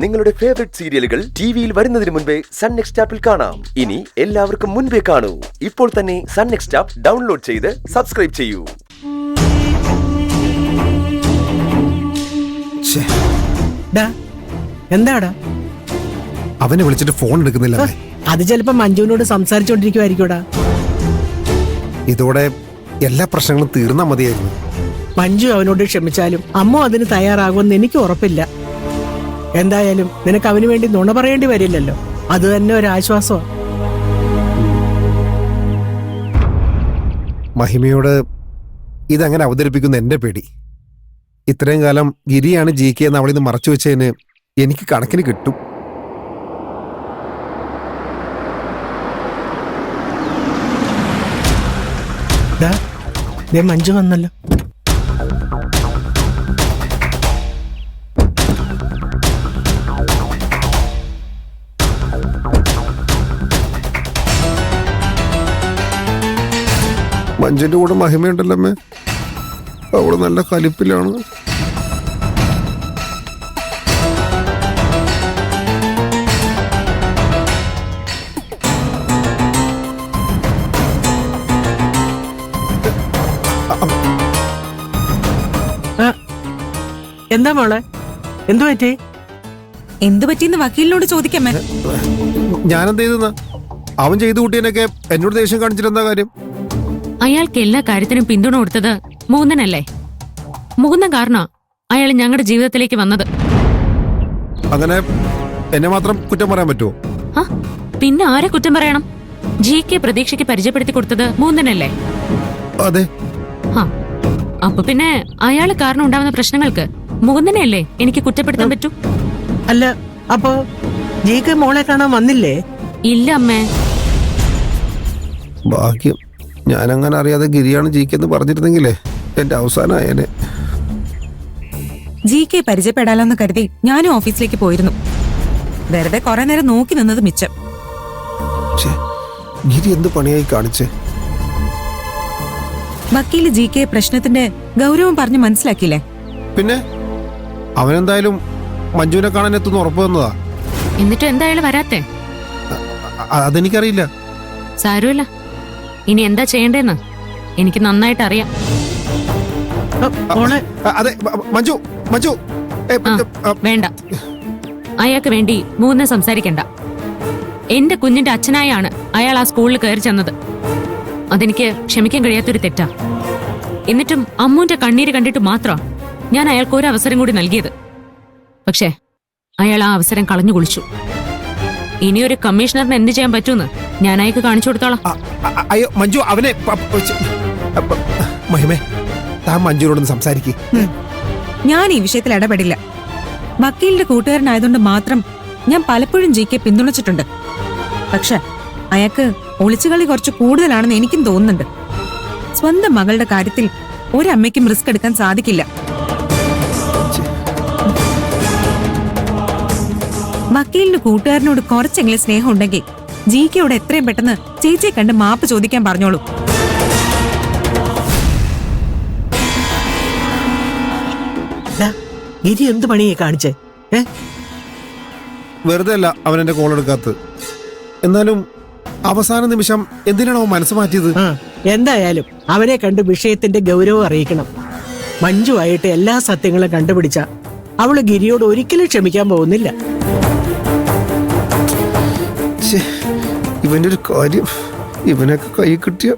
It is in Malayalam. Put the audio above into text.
നിങ്ങളുടെ ഫേവറേറ്റ് സീരിയലുകൾ ടിവിയിൽ വരുന്നതിന് മുൻപേ സൺ നെക്സ്റ്റ് ആപ്പിൽ കാണാം. ഇനി എല്ലാവർക്കും മുൻപേ കാണൂ. ഇപ്പോൾ തന്നെ സൺ നെക്സ്റ്റ് ആപ്പ് ഡൗൺലോഡ് ചെയ്ത് സബ്സ്ക്രൈബ് ചെയ്യൂ. എന്താടാ അവനെ വിളിച്ചിട്ട് ഫോൺ എടുക്കുന്നില്ല. അത് ചിലപ്പോ മഞ്ജുവിനോട് സംസാരിച്ചോണ്ടിരിക്കുവായിരിക്കൂടാ. ഇതോടെ എല്ലാ പ്രശ്നങ്ങളും തീർന്നാ മതിയായിരുന്നു. മഞ്ജു അവനോട് ക്ഷമിച്ചാലും അമ്മ അതിന് തയ്യാറാകുമെന്ന് എനിക്ക് ഉറപ്പില്ല. എന്തായാലും നിനക്ക് അവന് വേണ്ടി നുണ പറയേണ്ടി വരില്ലല്ലോ. അത് തന്നെ ഒരു ആശ്വാസം. മഹിമയോട് ഇതങ്ങനെ അവതരിപ്പിക്കുന്ന എന്റെ പേടി. ഇത്രയും കാലം ഗിരിയാണ് ജി.കെ. എന്ന് അവളിന്ന് മറച്ചു വെച്ചതിന് എനിക്ക് കണക്കിന് കിട്ടും. മഞ്ജു വന്നല്ലോ. മഞ്ജുന്റെ കൂടെ മഹിമയുണ്ടല്ലോ അമ്മേ. അവള് നല്ല കലിപ്പിലാണ്. എന്താ മോളെ, എന്തു പറ്റി? എന്തു പറ്റിന്ന് വക്കീലിനോട് ചോദിക്കാമേ. ഞാനെന്ത് ചെയ്തെന്നാ? അവൻ ചെയ്തു കൂട്ടിയനൊക്കെ എന്നോട് ദേഷ്യം കാണിച്ചിട്ട് എന്താ കാര്യം? അയാൾക്ക് എല്ലാ കാര്യത്തിനും പിന്തുണ കൊടുത്തത് മുകുന്ദനല്ലേ? മുകുന്ദൻ കാരണ അയാൾ ഞങ്ങളുടെ ജീവിതത്തിലേക്ക് വന്നത്. അങ്ങനെ എന്നെ മാത്രം കുറ്റം പറയാൻ പറ്റുമോ? പിന്നെ ആരെ കുറ്റം പറയണം? ജി.കെ. പ്രതീക്ഷയ്ക്ക് പരിചയപ്പെടുത്തി കൊടുത്തത് മുകുന്ദനല്ലേ? അതെ. അപ്പൊ പിന്നെ അയാള് കാരണം ഉണ്ടാവുന്ന പ്രശ്നങ്ങൾക്ക് മുകുന്ദനെയല്ലേ എനിക്ക് കുറ്റപ്പെടുത്താൻ പറ്റൂ? അല്ല, അപ്പൊ ജി.കെ. മോളെ കാണാൻ വന്നില്ലേ? ഇല്ല അമ്മേ. ഭാഗ്യം. ഞാനങ്ങനെ അറിയാതെ ഗിരിയാണ് ജി.കെ. എന്ന് പറഞ്ഞിരുന്നെങ്കിലേ എന്റെ അവസാനമായേനെ. ജി.കെ. പരിചയപ്പെടാലോന്ന് കരുതി ഞാനും ഓഫീസിലേക്ക് പോയിരുന്നു. വെറുതെ കുറെ നേരം നോക്കി നിന്നത് മിച്ചം. ഗിരി എന്ത് പണിയായി കാണിച്ചേ? വക്കീല് ജി.കെ. പ്രശ്നത്തിന്റെ ഗൗരവം പറഞ്ഞ് മനസ്സിലാക്കിയില്ലേ? പിന്നെ അവനെന്തായാലും മഞ്ജുവിനെ കാണാൻ എത്തുന്ന ഉറപ്പ് തന്നതാ. എന്നിട്ടും എന്തായാലും വരാത്തെ? അതെനിക്കറിയില്ല. സാരമില്ല, ഇനി എന്താ ചെയ്യണ്ടേന്ന് എനിക്ക് നന്നായിട്ട് അറിയാം. അതെ മഞ്ജു, മഞ്ജു വേണ്ട, അയാൾക്ക് വേണ്ടി മൂന്ന് സംസാരിക്കണ്ട. എന്റെ കുഞ്ഞിന്റെ അച്ഛനായാണ് അയാൾ ആ സ്കൂളിൽ കയറി ചെന്നത്. അതെനിക്ക് ക്ഷമിക്കാൻ കഴിയാത്തൊരു തെറ്റാ. എന്നിട്ടും അമ്മൂന്റെ കണ്ണീര് കണ്ടിട്ട് മാത്രം ഞാൻ അയാൾക്ക് ഒരു അവസരം കൂടി നൽകിയത്. പക്ഷേ അയാൾ ആ അവസരം കളഞ്ഞു കുളിച്ചു. ഇനിയൊരു കമ്മീഷണറിന് എന്ത് ചെയ്യാൻ പറ്റൂന്ന് ഞാൻ അയാൾക്ക് കാണിച്ചു കൊടുത്തോളാം. അയ്യോ മഞ്ജു, അവനെ മഹിമേ, താൻ മഞ്ജുവിനോടൊന്ന് സംസാരിക്കേ. ഞാൻ ഈ വിഷയത്തിൽ ഇടപെടില്ല. വക്കീലിന്റെ കൂട്ടുകാരനായതുകൊണ്ട് മാത്രം ഞാൻ പലപ്പോഴും ജി.കെ. പിന്തുണച്ചിട്ടുണ്ട്. പക്ഷെ അയാൾക്ക് ഒളിച്ചുകളി കുറച്ച് കൂടുതലാണെന്ന് എനിക്കും തോന്നുന്നുണ്ട്. സ്വന്തം മകളുടെ കാര്യത്തിൽ ഒരമ്മയ്ക്കും റിസ്ക് എടുക്കാൻ സാധിക്കില്ല. വക്കീലിന്റെ കൂട്ടുകാരനോട് കുറച്ചെങ്കിലും സ്നേഹം ഉണ്ടെങ്കിൽ ജി.കെയോട് എത്രയും പെട്ടെന്ന് ചേച്ചിയെ കണ്ട് മാപ്പ് ചോദിക്കാൻ പറഞ്ഞോളൂ. ഗിരി എന്ത് പണിയെ കാണിച്ചേ? വെറുതെ അല്ല അവൻ എന്റെ കോൾ എടുക്കാത്തത്. എന്നാലും അവസാന നിമിഷം എന്തിനാണ് അവൻ മനസ്സ് മാറ്റിയത്? എന്തായാലും അവനെ കണ്ട് വിഷയത്തിന്റെ ഗൗരവം അറിയിക്കണം. മഞ്ജുവായിട്ട് എല്ലാ സത്യങ്ങളും കണ്ടുപിടിച്ച അവള് ഗിരിയോട് ഒരിക്കലും ക്ഷമിക്കാൻ പോകുന്നില്ല. ഇവന്റെ ഒരു കാര്യം, ഇവനൊക്കെ കൈ കിട്ടിയ